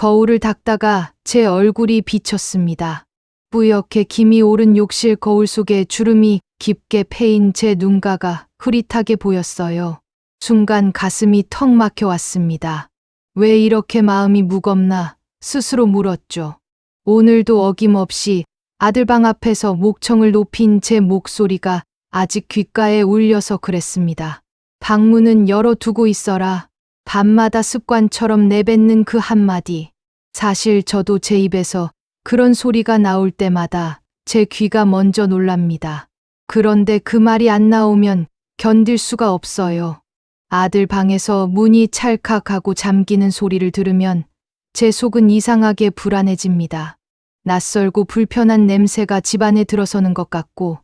거울을 닦다가 제 얼굴이 비쳤습니다. 뿌옇게 김이 오른 욕실 거울 속에 주름이 깊게 패인 제 눈가가 흐릿하게 보였어요. 순간 가슴이 턱 막혀 왔습니다. 왜 이렇게 마음이 무겁나 스스로 물었죠. 오늘도 어김없이 아들 방 앞에서 목청을 높인 제 목소리가 아직 귓가에 울려서 그랬습니다. 방문은 열어두고 있어라. 밤마다 습관처럼 내뱉는 그 한마디. 사실 저도 제 입에서 그런 소리가 나올 때마다 제 귀가 먼저 놀랍니다. 그런데 그 말이 안 나오면 견딜 수가 없어요. 아들 방에서 문이 찰칵하고 잠기는 소리를 들으면 제 속은 이상하게 불안해집니다. 낯설고 불편한 냄새가 집안에 들어서는 것 같고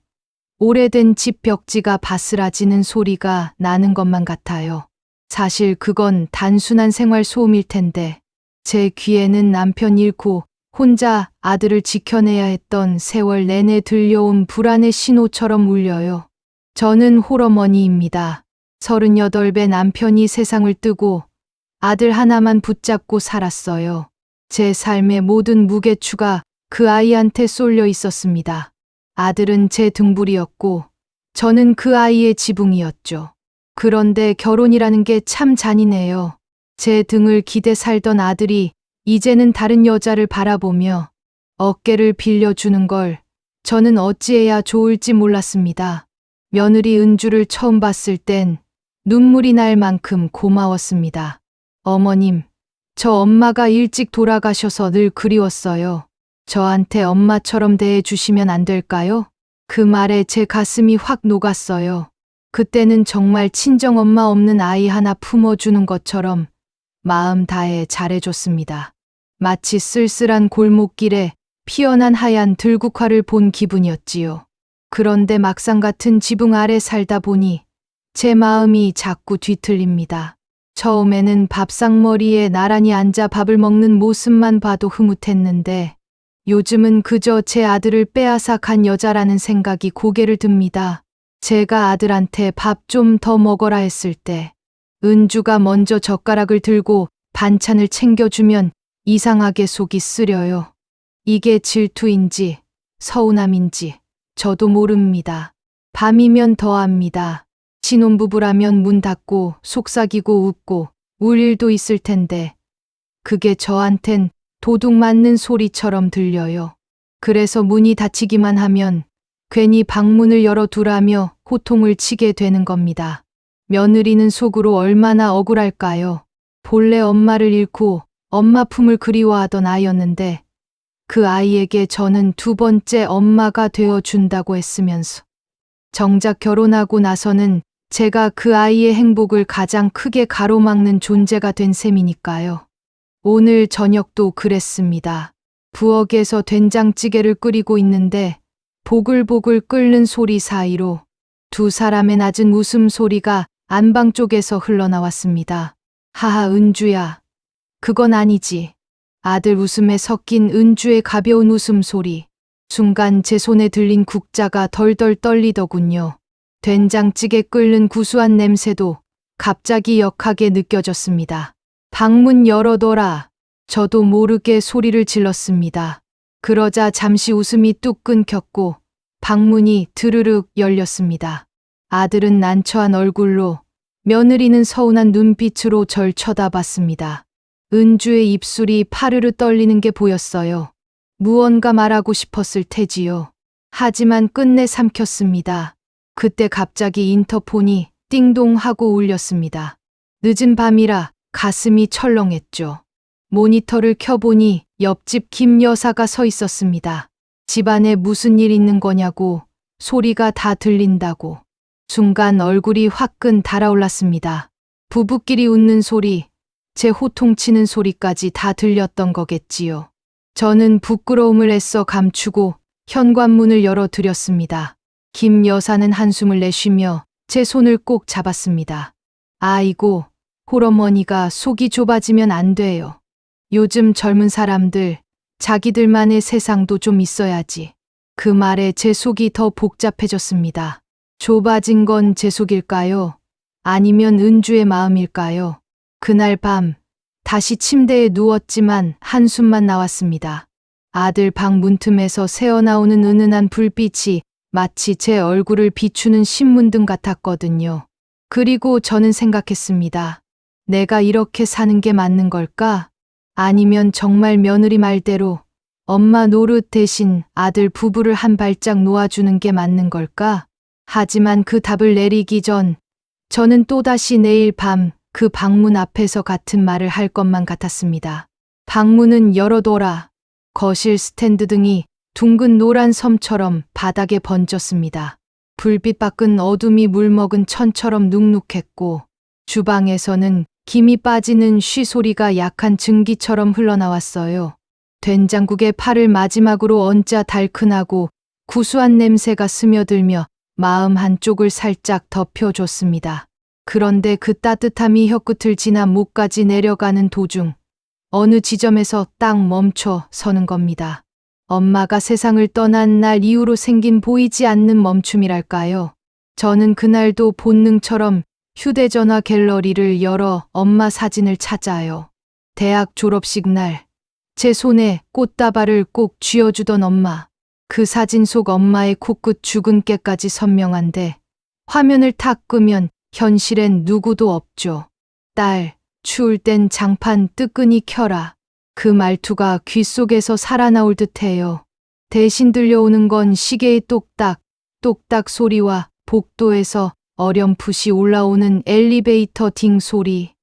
오래된 집 벽지가 바스라지는 소리가 나는 것만 같아요. 사실 그건 단순한 생활 소음일 텐데 제 귀에는 남편 잃고 혼자 아들을 지켜내야 했던 세월 내내 들려온 불안의 신호처럼 울려요. 저는 홀어머니입니다. 38배 남편이 세상을 뜨고 아들 하나만 붙잡고 살았어요. 제 삶의 모든 무게추가 그 아이한테 쏠려 있었습니다. 아들은 제 등불이었고 저는 그 아이의 지붕이었죠. 그런데 결혼이라는 게 참 잔인해요. 제 등을 기대 살던 아들이 이제는 다른 여자를 바라보며 어깨를 빌려주는 걸 저는 어찌해야 좋을지 몰랐습니다. 며느리 은주를 처음 봤을 땐 눈물이 날 만큼 고마웠습니다. 어머님, 저 엄마가 일찍 돌아가셔서 늘 그리웠어요. 저한테 엄마처럼 대해주시면 안 될까요? 그 말에 제 가슴이 확 녹았어요. 그때는 정말 친정엄마 없는 아이 하나 품어주는 것처럼 마음 다해 잘해줬습니다. 마치 쓸쓸한 골목길에 피어난 하얀 들국화를 본 기분이었지요. 그런데 막상 같은 지붕 아래 살다 보니 제 마음이 자꾸 뒤틀립니다. 처음에는 밥상머리에 나란히 앉아 밥을 먹는 모습만 봐도 흐뭇했는데 요즘은 그저 제 아들을 빼앗아 간 여자라는 생각이 고개를 듭니다. 제가 아들한테 밥 좀 더 먹어라 했을 때 은주가 먼저 젓가락을 들고 반찬을 챙겨주면 이상하게 속이 쓰려요. 이게 질투인지 서운함인지 저도 모릅니다. 밤이면 더합니다. 신혼부부라면 문 닫고 속삭이고 웃고 울 일도 있을 텐데 그게 저한텐 도둑 맞는 소리처럼 들려요. 그래서 문이 닫히기만 하면 괜히 방문을 열어두라며 호통을 치게 되는 겁니다. 며느리는 속으로 얼마나 억울할까요? 본래 엄마를 잃고 엄마 품을 그리워하던 아이였는데 그 아이에게 저는 두 번째 엄마가 되어준다고 했으면서 정작 결혼하고 나서는 제가 그 아이의 행복을 가장 크게 가로막는 존재가 된 셈이니까요. 오늘 저녁도 그랬습니다. 부엌에서 된장찌개를 끓이고 있는데 보글보글 끓는 소리 사이로 두 사람의 낮은 웃음소리가 안방 쪽에서 흘러나왔습니다. 하하 은주야. 그건 아니지. 아들 웃음에 섞인 은주의 가벼운 웃음소리. 순간 제 손에 들린 국자가 덜덜 떨리더군요. 된장찌개 끓는 구수한 냄새도 갑자기 역하게 느껴졌습니다. 방문 열어둬라. 저도 모르게 소리를 질렀습니다. 그러자 잠시 웃음이 뚝 끊겼고 방문이 드르륵 열렸습니다. 아들은 난처한 얼굴로 며느리는 서운한 눈빛으로 절 쳐다봤습니다. 은주의 입술이 파르르 떨리는 게 보였어요. 무언가 말하고 싶었을 테지요. 하지만 끝내 삼켰습니다. 그때 갑자기 인터폰이 띵동 하고 울렸습니다. 늦은 밤이라 가슴이 철렁했죠. 모니터를 켜보니 옆집 김 여사가 서 있었습니다. 집안에 무슨 일 있는 거냐고, 소리가 다 들린다고. 순간 얼굴이 화끈 달아올랐습니다. 부부끼리 웃는 소리, 제 호통치는 소리까지 다 들렸던 거겠지요. 저는 부끄러움을 애써 감추고 현관문을 열어드렸습니다. 김 여사는 한숨을 내쉬며 제 손을 꼭 잡았습니다. 아이고, 홀어머니가 속이 좁아지면 안 돼요. 요즘 젊은 사람들, 자기들만의 세상도 좀 있어야지. 그 말에 제 속이 더 복잡해졌습니다. 좁아진 건 제 속일까요? 아니면 은주의 마음일까요? 그날 밤, 다시 침대에 누웠지만 한숨만 나왔습니다. 아들 방 문틈에서 새어나오는 은은한 불빛이 마치 제 얼굴을 비추는 신문등 같았거든요. 그리고 저는 생각했습니다. 내가 이렇게 사는 게 맞는 걸까? 아니면 정말 며느리 말대로 엄마 노릇 대신 아들 부부를 한 발짝 놓아주는 게 맞는 걸까? 하지만 그 답을 내리기 전 저는 또다시 내일 밤 그 방문 앞에서 같은 말을 할 것만 같았습니다. 방문은 열어둬라. 거실 스탠드 등이 둥근 노란 섬처럼 바닥에 번졌습니다. 불빛 밖은 어둠이 물먹은 천처럼 눅눅했고 주방에서는 김이 빠지는 쉬 소리가 약한 증기처럼 흘러나왔어요. 된장국에 팔을 마지막으로 얹자 달큰하고 구수한 냄새가 스며들며 마음 한쪽을 살짝 덮여줬습니다. 그런데 그 따뜻함이 혀끝을 지나 목까지 내려가는 도중 어느 지점에서 딱 멈춰 서는 겁니다. 엄마가 세상을 떠난 날 이후로 생긴 보이지 않는 멈춤이랄까요. 저는 그날도 본능처럼 휴대전화 갤러리를 열어 엄마 사진을 찾아요. 대학 졸업식 날 제 손에 꽃다발을 꼭 쥐어주던 엄마. 그 사진 속 엄마의 코끝 주근깨까지 선명한데 화면을 탁 끄면 현실엔 누구도 없죠. 딸, 추울 땐 장판 뜨끈히 켜라. 그 말투가 귓속에서 살아나올 듯해요. 대신 들려오는 건 시계의 똑딱, 똑딱 소리와 복도에서 어렴풋이 올라오는 엘리베이터 딩 소리.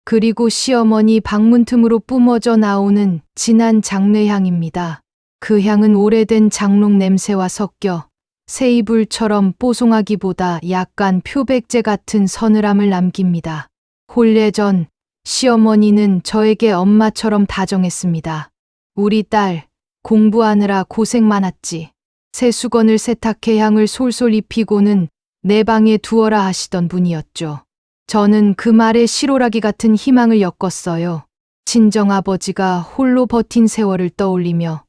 그리고 시어머니 방문 틈으로 뿜어져 나오는 진한 장례향입니다. 그 향은 오래된 장롱 냄새와 섞여 새 이불처럼 뽀송하기보다 약간 표백제 같은 서늘함을 남깁니다. 혼례 전 시어머니는 저에게 엄마처럼 다정했습니다. 우리 딸, 공부하느라 고생 많았지. 새 수건을 세탁해 향을 솔솔 입히고는 내 방에 두어라 하시던 분이었죠. 저는 그 말에 실오라기 같은 희망을 엮었어요. 친정아버지가 홀로 버틴 세월을 떠올리며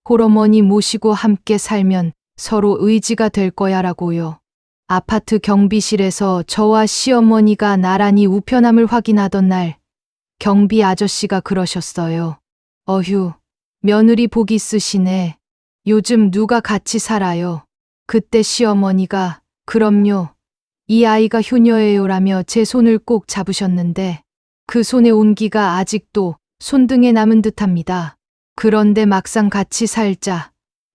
홀어머니 모시고 함께 살면 서로 의지가 될 거야라고요. 아파트 경비실에서 저와 시어머니가 나란히 우편함을 확인하던 날 경비 아저씨가 그러셨어요. 어휴, 며느리 복이 있으시네. 요즘 누가 같이 살아요. 그때 시어머니가 그럼요. 이 아이가 효녀예요라며 제 손을 꼭 잡으셨는데 그 손의 온기가 아직도 손등에 남은 듯합니다. 그런데 막상 같이 살자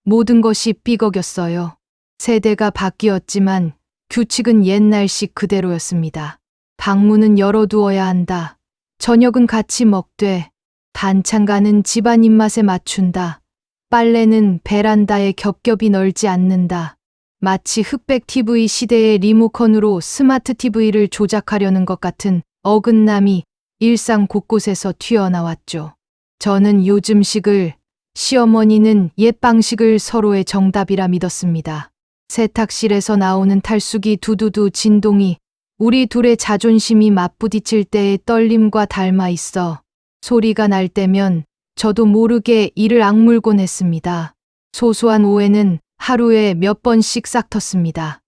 모든 것이 삐걱였어요. 세대가 바뀌었지만 규칙은 옛날식 그대로였습니다. 방문은 열어두어야 한다. 저녁은 같이 먹되 반찬가는 집안 입맛에 맞춘다. 빨래는 베란다에 겹겹이 널지 않는다. 마치 흑백 TV 시대의 리모컨으로 스마트 TV를 조작하려는 것 같은 어긋남이 일상 곳곳에서 튀어나왔죠. 저는 요즘식을, 시어머니는 옛 방식을 서로의 정답이라 믿었습니다. 세탁실에서 나오는 탈수기 두두두 진동이 우리 둘의 자존심이 맞부딪힐 때의 떨림과 닮아 있어 소리가 날 때면 저도 모르게 이를 악물곤 했습니다. 소소한 오해는 하루에 몇 번씩 싹 텄습니다.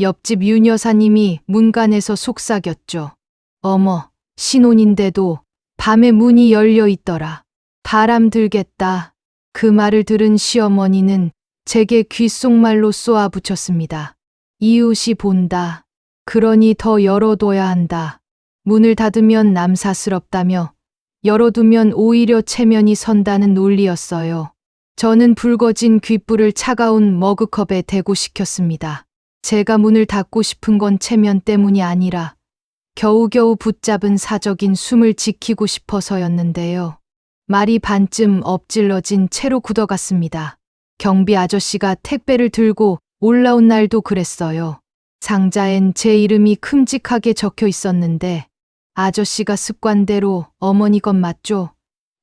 옆집 윤 여사님이 문간에서 속삭였죠. 어머, 신혼인데도 밤에 문이 열려 있더라. 바람 들겠다. 그 말을 들은 시어머니는 제게 귓속말로 쏘아붙였습니다. 이웃이 본다. 그러니 더 열어둬야 한다. 문을 닫으면 남사스럽다며 열어두면 오히려 체면이 선다는 논리였어요. 저는 붉어진 귓불을 차가운 머그컵에 대고 식혔습니다. 제가 문을 닫고 싶은 건 체면 때문이 아니라 겨우겨우 붙잡은 사적인 숨을 지키고 싶어서였는데요. 말이 반쯤 엎질러진 채로 굳어갔습니다. 경비 아저씨가 택배를 들고 올라온 날도 그랬어요. 상자엔 제 이름이 큼직하게 적혀 있었는데 아저씨가 습관대로 어머니 것 맞죠?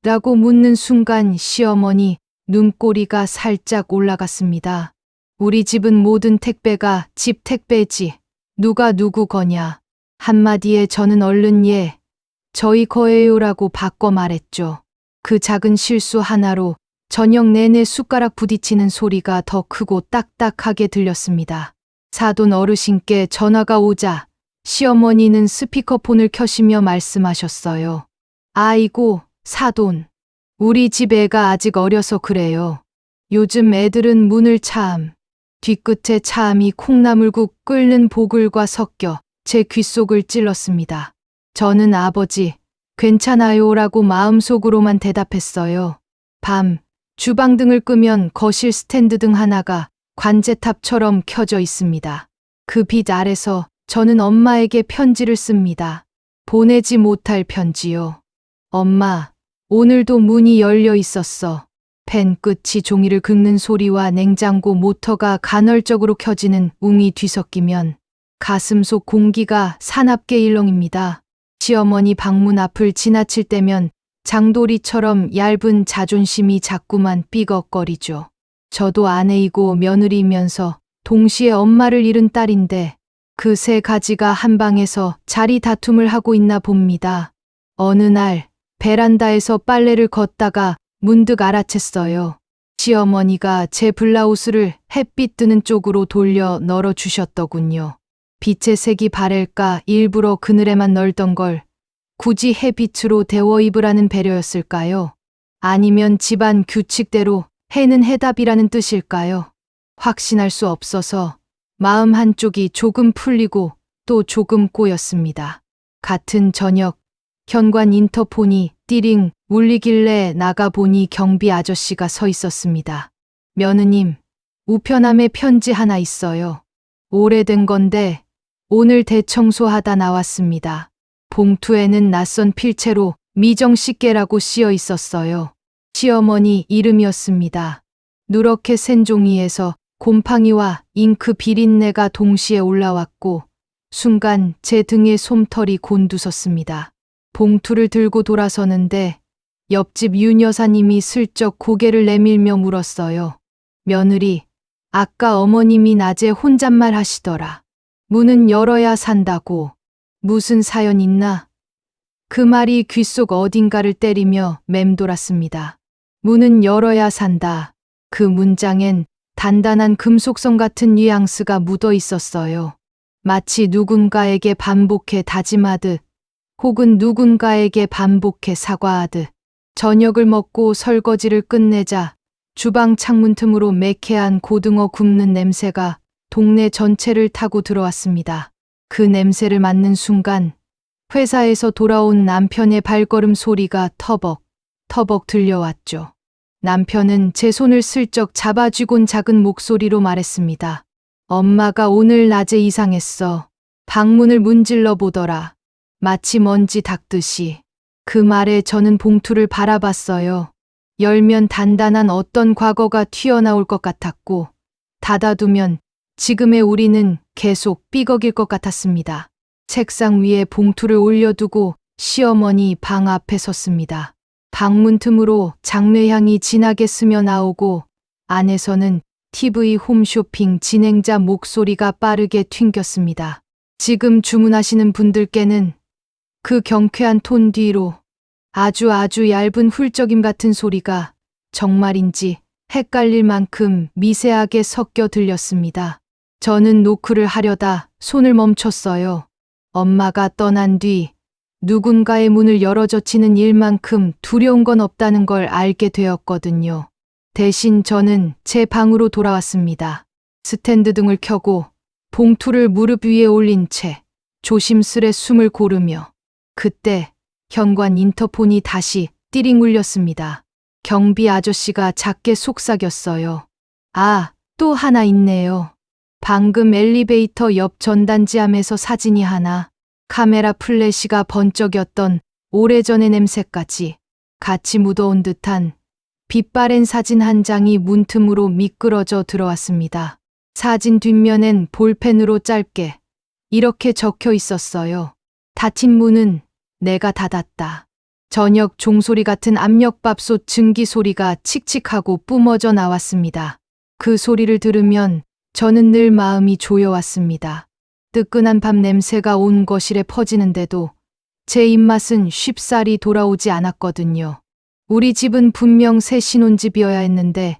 라고 묻는 순간 시어머니 눈꼬리가 살짝 올라갔습니다. 우리 집은 모든 택배가 집 택배지. 누가 누구 거냐. 한마디에 저는 얼른 예, 저희 거예요라고 바꿔 말했죠. 그 작은 실수 하나로 저녁 내내 숟가락 부딪히는 소리가 더 크고 딱딱하게 들렸습니다. 사돈 어르신께 전화가 오자 시어머니는 스피커폰을 켜시며 말씀하셨어요. 아이고, 사돈. 우리 집 애가 아직 어려서 그래요. 요즘 애들은 문을 차암. 뒤끝에 차암이 콩나물국 끓는 보글과 섞여 제 귓속을 찔렀습니다. 저는 아버지, 괜찮아요라고 마음속으로만 대답했어요. 밤, 주방등을 끄면 거실 스탠드 등 하나가 관제탑처럼 켜져 있습니다. 그 빛 아래서 저는 엄마에게 편지를 씁니다. 보내지 못할 편지요. 엄마, 오늘도 문이 열려 있었어. 펜 끝이 종이를 긁는 소리와 냉장고 모터가 간헐적으로 켜지는 웅이 뒤섞이면 가슴 속 공기가 사납게 일렁입니다. 시어머니 방문 앞을 지나칠 때면 장도리처럼 얇은 자존심이 자꾸만 삐걱거리죠. 저도 아내이고 며느리이면서 동시에 엄마를 잃은 딸인데 그 세 가지가 한 방에서 자리 다툼을 하고 있나 봅니다. 어느 날 베란다에서 빨래를 걷다가 문득 알아챘어요. 시어머니가 제 블라우스를 햇빛 드는 쪽으로 돌려 널어 주셨더군요. 빛의 색이 바랄까 일부러 그늘에만 널던 걸 굳이 햇빛으로 데워 입으라는 배려였을까요? 아니면 집안 규칙대로 해는 해답이라는 뜻일까요? 확신할 수 없어서 마음 한쪽이 조금 풀리고 또 조금 꼬였습니다. 같은 저녁, 현관 인터폰이 띠링 울리길래 나가보니 경비 아저씨가 서 있었습니다. 며느님, 우편함에 편지 하나 있어요. 오래된 건데 오늘 대청소하다 나왔습니다. 봉투에는 낯선 필체로 미정씨께라고 씌어 있었어요. 시어머니 이름이었습니다. 누렇게 센 종이에서 곰팡이와 잉크 비린내가 동시에 올라왔고 순간 제 등에 솜털이 곤두섰습니다. 봉투를 들고 돌아서는데 옆집 윤 여사님이 슬쩍 고개를 내밀며 물었어요. 며느리, 아까 어머님이 낮에 혼잣말 하시더라. 문은 열어야 산다고. 무슨 사연 있나? 그 말이 귓속 어딘가를 때리며 맴돌았습니다. 문은 열어야 산다. 그 문장엔 단단한 금속성 같은 뉘앙스가 묻어 있었어요. 마치 누군가에게 반복해 다짐하듯 혹은 누군가에게 반복해 사과하듯. 저녁을 먹고 설거지를 끝내자 주방 창문 틈으로 매캐한 고등어 굽는 냄새가 동네 전체를 타고 들어왔습니다. 그 냄새를 맡는 순간 회사에서 돌아온 남편의 발걸음 소리가 터벅터벅 들려왔죠. 남편은 제 손을 슬쩍 잡아쥐곤 작은 목소리로 말했습니다. 엄마가 오늘 낮에 이상했어. 방문을 문질러 보더라. 마치 먼지 닦듯이. 그 말에 저는 봉투를 바라봤어요. 열면 단단한 어떤 과거가 튀어나올 것 같았고 닫아두면 지금의 우리는 계속 삐걱일 것 같았습니다. 책상 위에 봉투를 올려두고 시어머니 방 앞에 섰습니다. 방문 틈으로 장례향이 진하게 스며 나오고 안에서는 TV 홈쇼핑 진행자 목소리가 빠르게 튕겼습니다. 지금 주문하시는 분들께는 그 경쾌한 톤 뒤로 아주 얇은 훌쩍임 같은 소리가 정말인지 헷갈릴 만큼 미세하게 섞여 들렸습니다. 저는 노크를 하려다 손을 멈췄어요. 엄마가 떠난 뒤 누군가의 문을 열어젖히는 일만큼 두려운 건 없다는 걸 알게 되었거든요. 대신 저는 제 방으로 돌아왔습니다. 스탠드 등을 켜고 봉투를 무릎 위에 올린 채 조심스레 숨을 고르며 그때 현관 인터폰이 다시 띠링 울렸습니다. 경비 아저씨가 작게 속삭였어요. 아, 또 하나 있네요. 방금 엘리베이터 옆 전단지함에서 사진이 하나, 카메라 플래시가 번쩍였던 오래전의 냄새까지 같이 묻어온 듯한 빛바랜 사진 한 장이 문틈으로 미끄러져 들어왔습니다. 사진 뒷면엔 볼펜으로 짧게 이렇게 적혀 있었어요. 닫힌 문은 내가 닫았다. 저녁 종소리 같은 압력밥솥 증기 소리가 칙칙하고 뿜어져 나왔습니다. 그 소리를 들으면 저는 늘 마음이 조여왔습니다. 뜨끈한 밥 냄새가 온 거실에 퍼지는데도 제 입맛은 쉽사리 돌아오지 않았거든요. 우리 집은 분명 새 신혼집이어야 했는데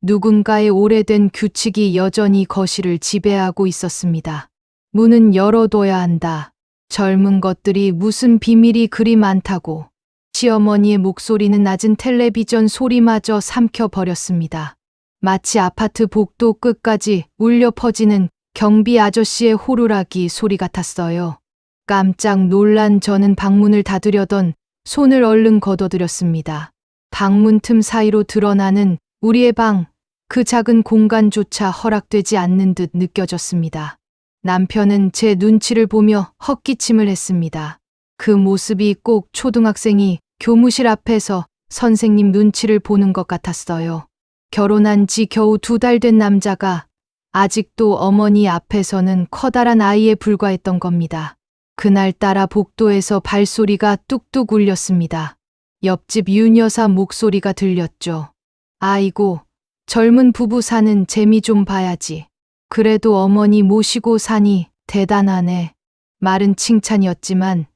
누군가의 오래된 규칙이 여전히 거실을 지배하고 있었습니다. 문은 열어둬야 한다. 젊은 것들이 무슨 비밀이 그리 많다고. 시어머니의 목소리는 낮은 텔레비전 소리마저 삼켜버렸습니다. 마치 아파트 복도 끝까지 울려 퍼지는 경비 아저씨의 호루라기 소리 같았어요. 깜짝 놀란 저는 방문을 닫으려던 손을 얼른 걷어들였습니다. 방문 틈 사이로 드러나는 우리의 방, 그 작은 공간조차 허락되지 않는 듯 느껴졌습니다. 남편은 제 눈치를 보며 헛기침을 했습니다. 그 모습이 꼭 초등학생이 교무실 앞에서 선생님 눈치를 보는 것 같았어요. 결혼한 지 겨우 2달 된 남자가 아직도 어머니 앞에서는 커다란 아이에 불과했던 겁니다. 그날따라 복도에서 발소리가 뚝뚝 울렸습니다. 옆집 윤 여사 목소리가 들렸죠. 아이고, 젊은 부부 사는 재미 좀 봐야지. 그래도 어머니 모시고 사니 대단하네. 말은 칭찬이었지만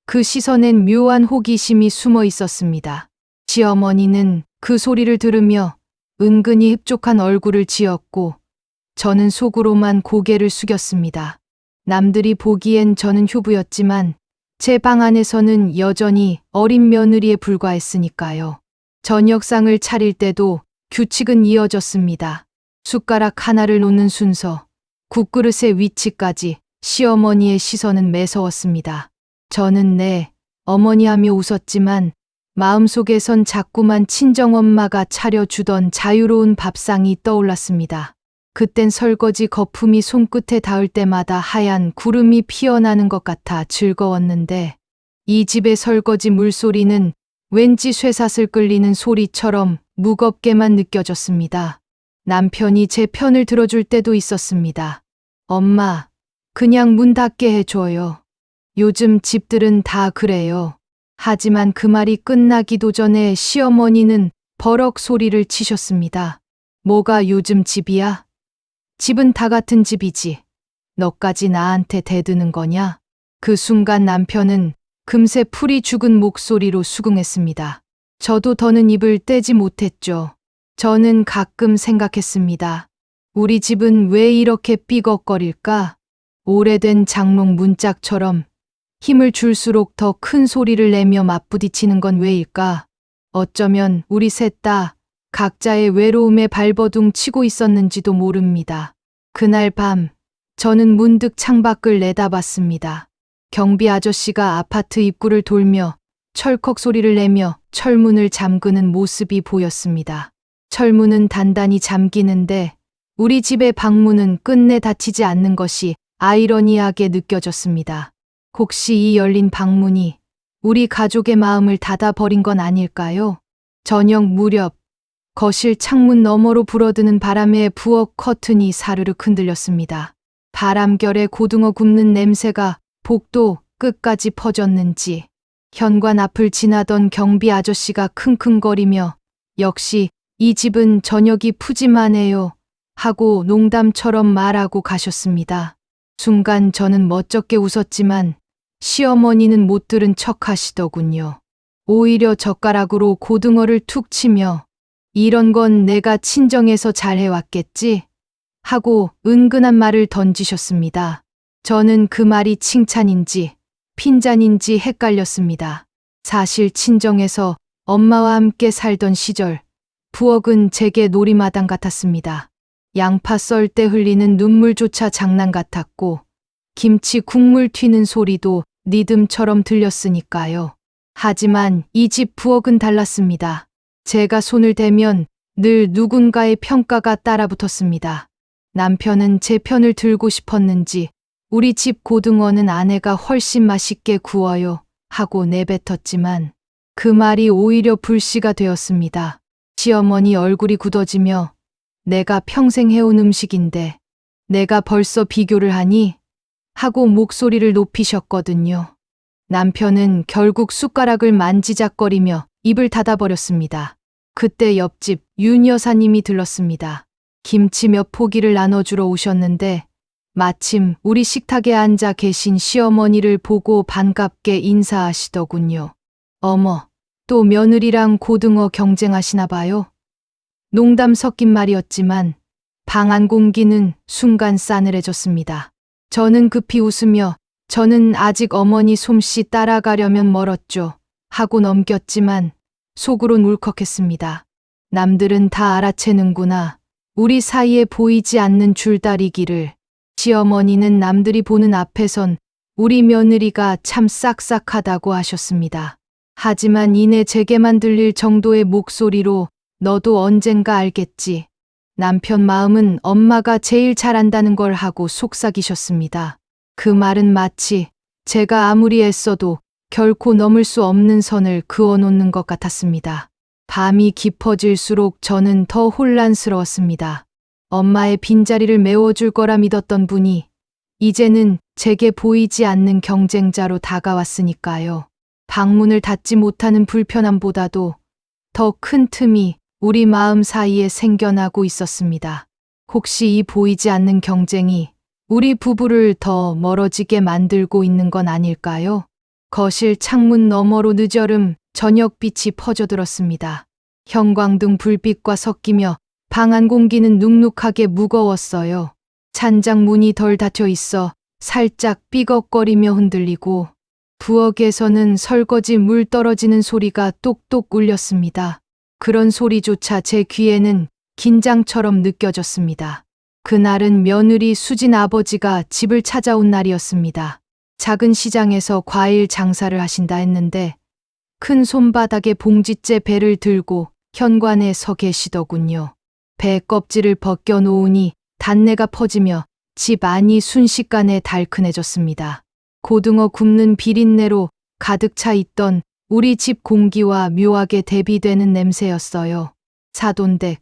그 시선엔 묘한 호기심이 숨어 있었습니다. 시어머니는 그 소리를 들으며 은근히 흡족한 얼굴을 지었고 저는 속으로만 고개를 숙였습니다. 남들이 보기엔 저는 효부였지만 제 방 안에서는 여전히 어린 며느리에 불과했으니까요. 저녁상을 차릴 때도 규칙은 이어졌습니다. 숟가락 하나를 놓는 순서, 국그릇의 위치까지 시어머니의 시선은 매서웠습니다. 저는 네, 어머니 하며 웃었지만 마음속에선 자꾸만 친정엄마가 차려주던 자유로운 밥상이 떠올랐습니다. 그땐 설거지 거품이 손끝에 닿을 때마다 하얀 구름이 피어나는 것 같아 즐거웠는데 이 집의 설거지 물소리는 왠지 쇠사슬 끌리는 소리처럼 무겁게만 느껴졌습니다. 남편이 제 편을 들어줄 때도 있었습니다. 엄마, 그냥 문 닫게 해줘요. 요즘 집들은 다 그래요. 하지만 그 말이 끝나기도 전에 시어머니는 버럭 소리를 치셨습니다. 뭐가 요즘 집이야? 집은 다 같은 집이지. 너까지 나한테 대드는 거냐? 그 순간 남편은 금세 풀이 죽은 목소리로 수긍했습니다. 저도 더는 입을 떼지 못했죠. 저는 가끔 생각했습니다. 우리 집은 왜 이렇게 삐걱거릴까? 오래된 장롱 문짝처럼 힘을 줄수록 더 큰 소리를 내며 맞부딪히는 건 왜일까? 어쩌면 우리 셋 다 각자의 외로움에 발버둥 치고 있었는지도 모릅니다. 그날 밤, 저는 문득 창밖을 내다봤습니다. 경비 아저씨가 아파트 입구를 돌며 철컥 소리를 내며 철문을 잠그는 모습이 보였습니다. 철문은 단단히 잠기는데 우리 집의 방문은 끝내 닫히지 않는 것이 아이러니하게 느껴졌습니다. 혹시 이 열린 방문이 우리 가족의 마음을 닫아버린 건 아닐까요? 저녁 무렵 거실 창문 너머로 불어드는 바람에 부엌 커튼이 사르륵 흔들렸습니다. 바람결에 고등어 굽는 냄새가 복도 끝까지 퍼졌는지 현관 앞을 지나던 경비 아저씨가 킁킁거리며 역시 이 집은 저녁이 푸짐하네요 하고 농담처럼 말하고 가셨습니다. 순간 저는 멋쩍게 웃었지만 시어머니는 못 들은 척 하시더군요. 오히려 젓가락으로 고등어를 툭 치며 이런 건 내가 친정에서 잘 해왔겠지? 하고 은근한 말을 던지셨습니다. 저는 그 말이 칭찬인지 핀잔인지 헷갈렸습니다. 사실 친정에서 엄마와 함께 살던 시절 부엌은 제게 놀이마당 같았습니다. 양파 썰 때 흘리는 눈물조차 장난 같았고 김치 국물 튀는 소리도 리듬처럼 들렸으니까요. 하지만 이 집 부엌은 달랐습니다. 제가 손을 대면 늘 누군가의 평가가 따라붙었습니다. 남편은 제 편을 들고 싶었는지 우리 집 고등어는 아내가 훨씬 맛있게 구워요 하고 내뱉었지만 그 말이 오히려 불씨가 되었습니다. 시어머니 얼굴이 굳어지며 내가 평생 해온 음식인데 내가 벌써 비교를 하니? 하고 목소리를 높이셨거든요. 남편은 결국 숟가락을 만지작거리며 입을 닫아버렸습니다. 그때 옆집 윤 여사님이 들렀습니다. 김치 몇 포기를 나눠주러 오셨는데 마침 우리 식탁에 앉아 계신 시어머니를 보고 반갑게 인사하시더군요. 어머, 또 며느리랑 고등어 경쟁하시나 봐요? 농담 섞인 말이었지만 방 안 공기는 순간 싸늘해졌습니다. 저는 급히 웃으며 저는 아직 어머니 솜씨 따라가려면 멀었죠. 하고 넘겼지만 속으론 울컥했습니다. 남들은 다 알아채는구나. 우리 사이에 보이지 않는 줄다리기를. 시어머니는 남들이 보는 앞에선 우리 며느리가 참 싹싹하다고 하셨습니다. 하지만 이내 제게만 들릴 정도의 목소리로 너도 언젠가 알겠지. 남편 마음은 엄마가 제일 잘안다는 걸 하고 속삭이셨습니다. 그 말은 마치 제가 아무리 애써도 결코 넘을 수 없는 선을 그어놓는 것 같았습니다. 밤이 깊어질수록 저는 더 혼란스러웠습니다. 엄마의 빈자리를 메워줄 거라 믿었던 분이 이제는 제게 보이지 않는 경쟁자로 다가왔으니까요. 방문을 닫지 못하는 불편함보다도 더 큰 틈이 우리 마음 사이에 생겨나고 있었습니다. 혹시 이 보이지 않는 경쟁이 우리 부부를 더 멀어지게 만들고 있는 건 아닐까요? 거실 창문 너머로 늦여름 저녁빛이 퍼져들었습니다. 형광등 불빛과 섞이며 방 안 공기는 눅눅하게 무거웠어요. 찬장 문이 덜 닫혀 있어 살짝 삐걱거리며 흔들리고 부엌에서는 설거지 물 떨어지는 소리가 똑똑 울렸습니다. 그런 소리조차 제 귀에는 긴장처럼 느껴졌습니다. 그날은 며느리 수진 아버지가 집을 찾아온 날이었습니다. 작은 시장에서 과일 장사를 하신다 했는데 큰 손바닥에 봉지째 배를 들고 현관에 서 계시더군요. 배 껍질을 벗겨 놓으니 단내가 퍼지며 집 안이 순식간에 달큰해졌습니다. 고등어 굽는 비린내로 가득 차 있던 우리 집 공기와 묘하게 대비되는 냄새였어요. 사돈댁,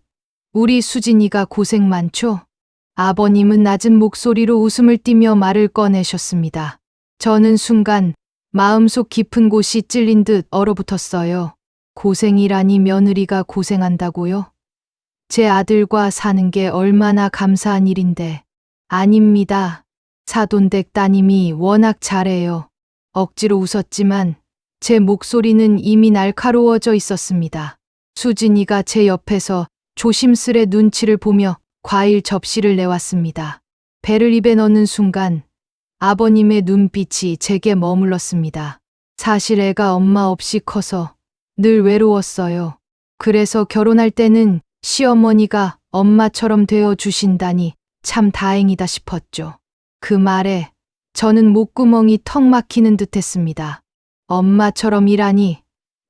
우리 수진이가 고생 많죠? 아버님은 낮은 목소리로 웃음을 띠며 말을 꺼내셨습니다. 저는 순간 마음속 깊은 곳이 찔린 듯 얼어붙었어요. 고생이라니 며느리가 고생한다고요? 제 아들과 사는 게 얼마나 감사한 일인데. 아닙니다. 사돈댁 따님이 워낙 잘해요. 억지로 웃었지만 제 목소리는 이미 날카로워져 있었습니다. 수진이가 제 옆에서 조심스레 눈치를 보며 과일 접시를 내왔습니다. 배를 입에 넣는 순간 아버님의 눈빛이 제게 머물렀습니다. 사실 애가 엄마 없이 커서 늘 외로웠어요. 그래서 결혼할 때는 시어머니가 엄마처럼 되어 주신다니 참 다행이다 싶었죠. 그 말에 저는 목구멍이 턱 막히는 듯 했습니다. 엄마처럼이라니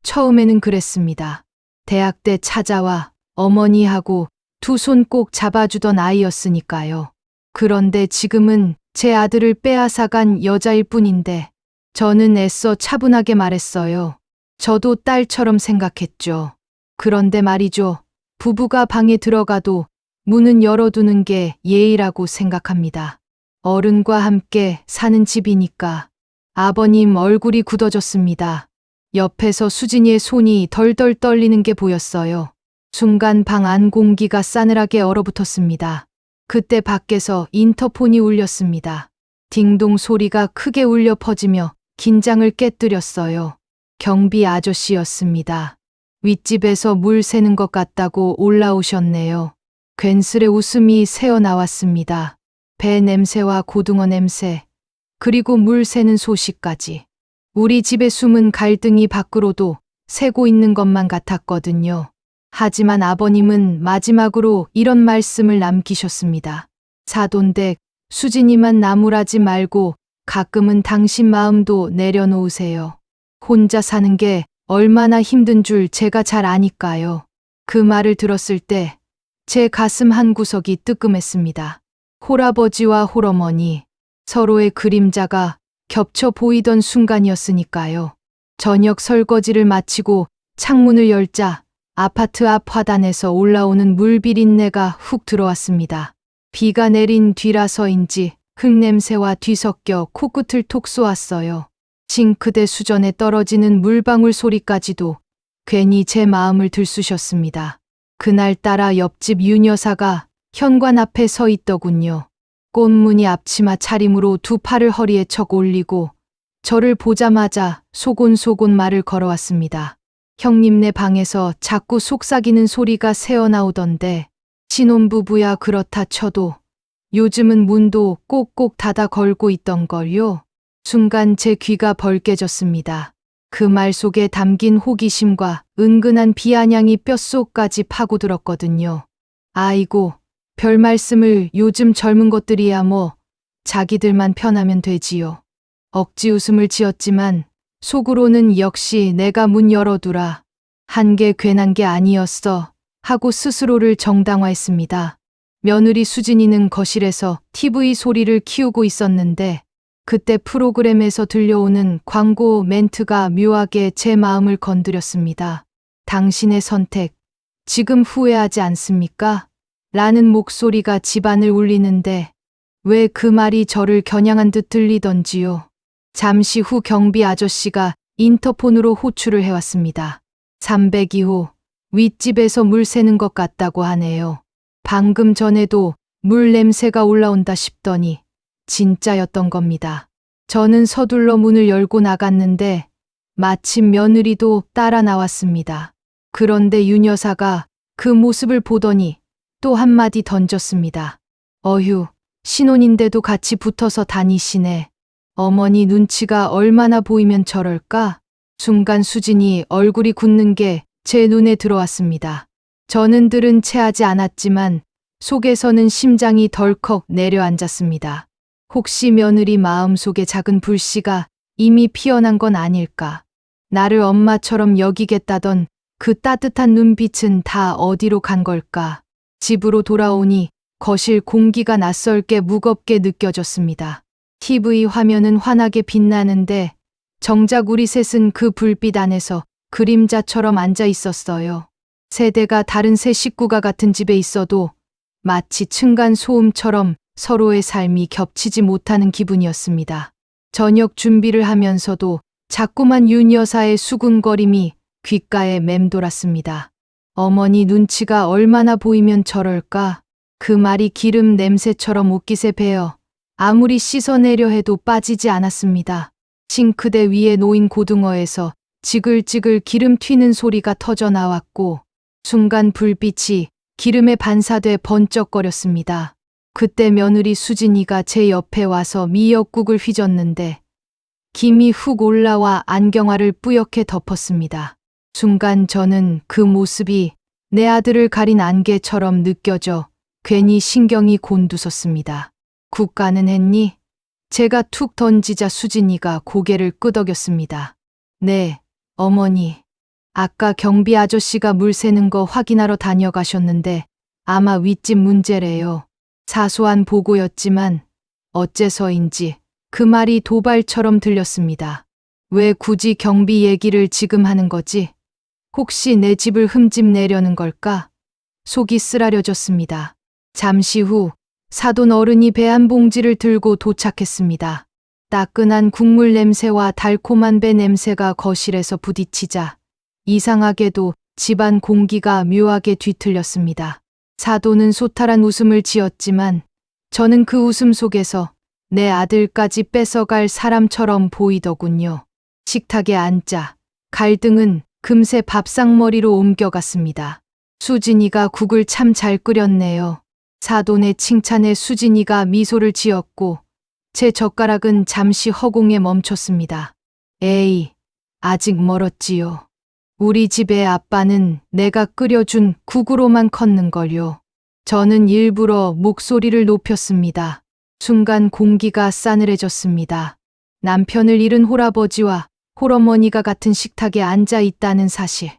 처음에는 그랬습니다. 대학 때 찾아와 어머니하고 두 손 꼭 잡아주던 아이였으니까요. 그런데 지금은 제 아들을 빼앗아간 여자일 뿐인데 저는 애써 차분하게 말했어요. 저도 딸처럼 생각했죠. 그런데 말이죠. 부부가 방에 들어가도 문은 열어두는 게 예의라고 생각합니다. 어른과 함께 사는 집이니까. 아버님 얼굴이 굳어졌습니다. 옆에서 수진이의 손이 덜덜 떨리는 게 보였어요. 순간 방 안 공기가 싸늘하게 얼어붙었습니다. 그때 밖에서 인터폰이 울렸습니다. 딩동 소리가 크게 울려 퍼지며 긴장을 깨뜨렸어요. 경비 아저씨였습니다. 윗집에서 물 새는 것 같다고 올라오셨네요. 괜스레 웃음이 새어나왔습니다. 배 냄새와 고등어 냄새, 그리고 물 새는 소식까지. 우리 집의 숨은 갈등이 밖으로도 새고 있는 것만 같았거든요. 하지만 아버님은 마지막으로 이런 말씀을 남기셨습니다. 사돈댁, 수진이만 나무라지 말고 가끔은 당신 마음도 내려놓으세요. 혼자 사는 게 얼마나 힘든 줄 제가 잘 아니까요. 그 말을 들었을 때 제 가슴 한 구석이 뜨끔했습니다. 홀아버지와 홀어머니, 서로의 그림자가 겹쳐 보이던 순간이었으니까요. 저녁 설거지를 마치고 창문을 열자 아파트 앞 화단에서 올라오는 물 비린내가 훅 들어왔습니다. 비가 내린 뒤라서인지 흙냄새와 뒤섞여 코끝을 톡 쏘았어요. 싱크대 수전에 떨어지는 물방울 소리까지도 괜히 제 마음을 들쑤셨습니다. 그날따라 옆집 윤 여사가 현관 앞에 서 있더군요. 꽃무늬 앞치마 차림으로 두 팔을 허리에 척 올리고 저를 보자마자 소곤소곤 말을 걸어왔습니다. 형님네 방에서 자꾸 속삭이는 소리가 새어나오던데 신혼부부야 그렇다 쳐도 요즘은 문도 꼭꼭 닫아 걸고 있던걸요. 순간 제 귀가 벌개졌습니다. 그 말 속에 담긴 호기심과 은근한 비아냥이 뼛속까지 파고들었거든요. 아이고, 별 말씀을, 요즘 젊은 것들이야 뭐 자기들만 편하면 되지요. 억지 웃음을 지었지만 속으로는 역시 내가 문 열어두라. 한 게 괜한 게 아니었어 하고 스스로를 정당화했습니다. 며느리 수진이는 거실에서 TV 소리를 키우고 있었는데 그때 프로그램에서 들려오는 광고 멘트가 묘하게 제 마음을 건드렸습니다. 당신의 선택, 지금 후회하지 않습니까? 라는 목소리가 집안을 울리는데 왜 그 말이 저를 겨냥한 듯 들리던지요. 잠시 후 경비 아저씨가 인터폰으로 호출을 해왔습니다. 302호, 윗집에서 물 새는 것 같다고 하네요. 방금 전에도 물 냄새가 올라온다 싶더니 진짜였던 겁니다. 저는 서둘러 문을 열고 나갔는데 마침 며느리도 따라 나왔습니다. 그런데 윤 여사가 그 모습을 보더니 또 한마디 던졌습니다. 어휴, 신혼인데도 같이 붙어서 다니시네. 어머니 눈치가 얼마나 보이면 저럴까? 순간 수진이 얼굴이 굳는 게 제 눈에 들어왔습니다. 저는 들은 체하지 않았지만 속에서는 심장이 덜컥 내려앉았습니다. 혹시 며느리 마음속에 작은 불씨가 이미 피어난 건 아닐까? 나를 엄마처럼 여기겠다던 그 따뜻한 눈빛은 다 어디로 간 걸까? 집으로 돌아오니 거실 공기가 낯설게 무겁게 느껴졌습니다. TV 화면은 환하게 빛나는데 정작 우리 셋은 그 불빛 안에서 그림자처럼 앉아 있었어요. 세대가 다른 세 식구가 같은 집에 있어도 마치 층간 소음처럼 서로의 삶이 겹치지 못하는 기분이었습니다. 저녁 준비를 하면서도 자꾸만 윤 여사의 수군거림이 귓가에 맴돌았습니다. 어머니 눈치가 얼마나 보이면 저럴까? 그 말이 기름 냄새처럼 옷깃에 배어 아무리 씻어내려 해도 빠지지 않았습니다. 싱크대 위에 놓인 고등어에서 지글지글 기름 튀는 소리가 터져 나왔고 순간 불빛이 기름에 반사돼 번쩍거렸습니다. 그때 며느리 수진이가 제 옆에 와서 미역국을 휘젓는데 김이 훅 올라와 안경알을 뿌옇게 덮었습니다. 순간 저는 그 모습이 내 아들을 가린 안개처럼 느껴져 괜히 신경이 곤두섰습니다. 국가는 했니? 제가 툭 던지자 수진이가 고개를 끄덕였습니다. 네, 어머니. 아까 경비 아저씨가 물 새는 거 확인하러 다녀가셨는데 아마 윗집 문제래요. 사소한 보고였지만 어째서인지 그 말이 도발처럼 들렸습니다. 왜 굳이 경비 얘기를 지금 하는 거지? 혹시 내 집을 흠집내려는 걸까? 속이 쓰라려졌습니다. 잠시 후 사돈 어른이 배 한 봉지를 들고 도착했습니다. 따끈한 국물 냄새와 달콤한 배 냄새가 거실에서 부딪히자 이상하게도 집안 공기가 묘하게 뒤틀렸습니다. 사돈은 소탈한 웃음을 지었지만 저는 그 웃음 속에서 내 아들까지 뺏어갈 사람처럼 보이더군요. 식탁에 앉자 갈등은 금세 밥상머리로 옮겨갔습니다. 수진이가 국을 참 잘 끓였네요. 사돈의 칭찬에 수진이가 미소를 지었고 제 젓가락은 잠시 허공에 멈췄습니다. 에이, 아직 멀었지요. 우리 집의 아빠는 내가 끓여준 국으로만 컸는걸요. 저는 일부러 목소리를 높였습니다. 순간 공기가 싸늘해졌습니다. 남편을 잃은 홀아버지와 홀어머니가 같은 식탁에 앉아 있다는 사실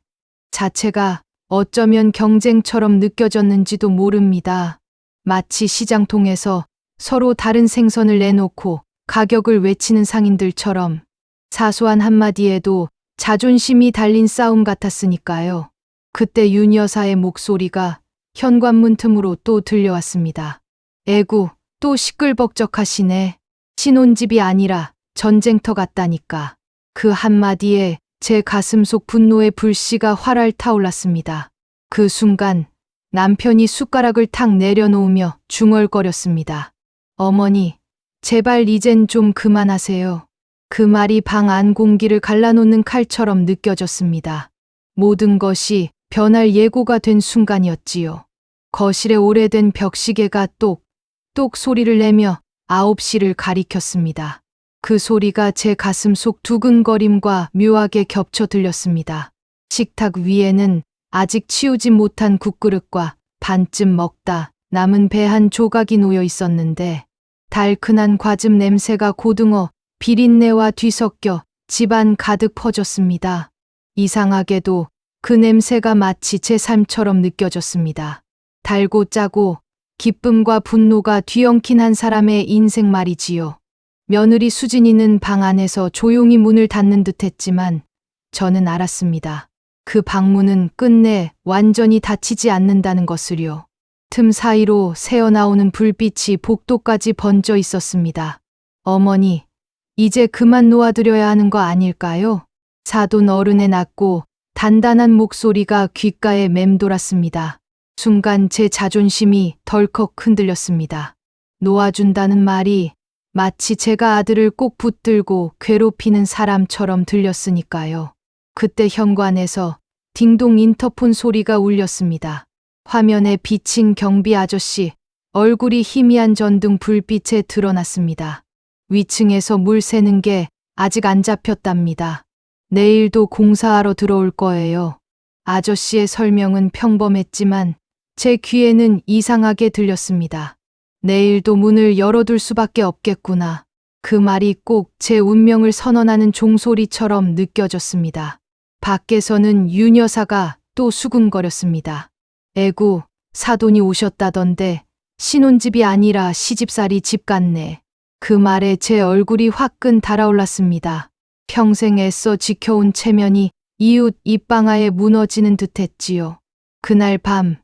자체가 어쩌면 경쟁처럼 느껴졌는지도 모릅니다. 마치 시장통에서 서로 다른 생선을 내놓고 가격을 외치는 상인들처럼 사소한 한마디에도 자존심이 달린 싸움 같았으니까요. 그때 윤 여사의 목소리가 현관문 틈으로 또 들려왔습니다. 에구, 또 시끌벅적하시네. 신혼집이 아니라 전쟁터 같다니까. 그 한마디에 제 가슴속 분노의 불씨가 활활 타올랐습니다. 그 순간 남편이 숟가락을 탁 내려놓으며 중얼거렸습니다. 어머니, 제발 이젠 좀 그만하세요. 그 말이 방 안 공기를 갈라놓는 칼처럼 느껴졌습니다. 모든 것이 변할 예고가 된 순간이었지요. 거실에 오래된 벽시계가 똑똑 소리를 내며 9시를 가리켰습니다. 그 소리가 제 가슴 속 두근거림과 묘하게 겹쳐 들렸습니다. 식탁 위에는 아직 치우지 못한 국그릇과 반쯤 먹다 남은 배 한 조각이 놓여 있었는데 달큰한 과즙 냄새가 고등어 비린내와 뒤섞여 집안 가득 퍼졌습니다. 이상하게도 그 냄새가 마치 제 삶처럼 느껴졌습니다. 달고 짜고 기쁨과 분노가 뒤엉킨 한 사람의 인생 말이지요. 며느리 수진이는 방 안에서 조용히 문을 닫는 듯 했지만 저는 알았습니다. 그 방문은 끝내 완전히 닫히지 않는다는 것을요. 틈 사이로 새어나오는 불빛이 복도까지 번져 있었습니다. 어머니, 이제 그만 놓아드려야 하는 거 아닐까요? 사돈 어른의 낮고 단단한 목소리가 귓가에 맴돌았습니다. 순간 제 자존심이 덜컥 흔들렸습니다. 놓아준다는 말이 마치 제가 아들을 꼭 붙들고 괴롭히는 사람처럼 들렸으니까요. 그때 현관에서 딩동 인터폰 소리가 울렸습니다. 화면에 비친 경비 아저씨, 얼굴이 희미한 전등 불빛에 드러났습니다. 위층에서 물 새는 게 아직 안 잡혔답니다. 내일도 공사하러 들어올 거예요. 아저씨의 설명은 평범했지만 제 귀에는 이상하게 들렸습니다. 내일도 문을 열어둘 수밖에 없겠구나. 그 말이 꼭 제 운명을 선언하는 종소리처럼 느껴졌습니다. 밖에서는 윤 여사가 또 수군거렸습니다. 에구, 사돈이 오셨다던데 신혼집이 아니라 시집살이 집 같네. 그 말에 제 얼굴이 화끈 달아올랐습니다. 평생 애써 지켜온 체면이 이웃 입방아에 무너지는 듯했지요. 그날 밤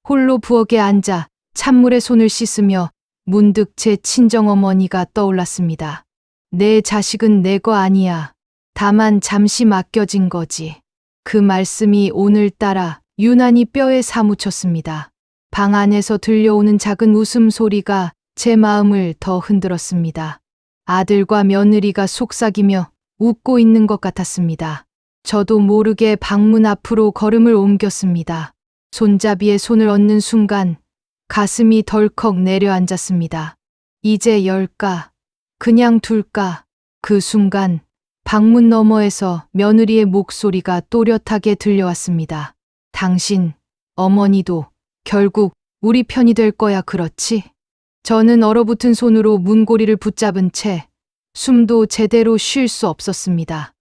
홀로 부엌에 앉아 찬물에 손을 씻으며 문득 제 친정어머니가 떠올랐습니다. 내 자식은 내 거 아니야. 다만 잠시 맡겨진 거지. 그 말씀이 오늘따라 유난히 뼈에 사무쳤습니다. 방 안에서 들려오는 작은 웃음소리가 제 마음을 더 흔들었습니다. 아들과 며느리가 속삭이며 웃고 있는 것 같았습니다. 저도 모르게 방문 앞으로 걸음을 옮겼습니다. 손잡이에 손을 얹는 순간 가슴이 덜컥 내려앉았습니다. 이제 열까? 그냥 둘까? 그 순간 방문 너머에서 며느리의 목소리가 또렷하게 들려왔습니다. 당신, 어머니도 결국 우리 편이 될 거야, 그렇지? 저는 얼어붙은 손으로 문고리를 붙잡은 채 숨도 제대로 쉴 수 없었습니다.